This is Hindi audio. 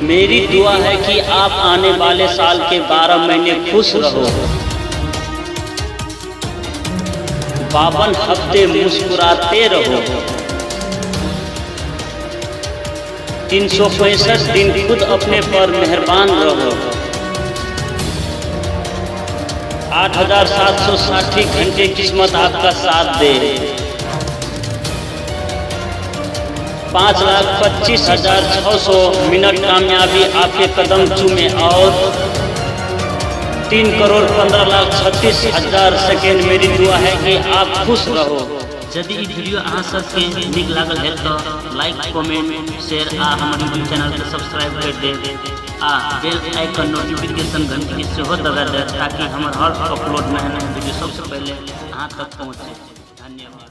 मेरी दुआ है कि आप आने वाले साल के 12 महीने खुश रहो, 52 हफ्ते मुस्कुराते रहो, 365 दिन खुद अपने पर मेहरबान रहो, 8760 घंटे किस्मत आपका साथ दे, 5,25,600 मिनट कामयाबी आपके कदम चूमे और 3,15,36,000 सेकेंड मेरी दुआ है कि आप खुश रहो। यदि ई वीडियो अहाँ सबके नीक लागल है तो लाइक कमेंट शेयर आ हमर यूट्यूब चैनल के सब्सक्राइब कर देब आ बेल आइकन नोटिफिकेशन घंटी के सेहो दबा देब ताकि हमर हर अपलोड नया नया वीडियो सबसे पहले अहाँ तक पहुँचे। धन्यवाद।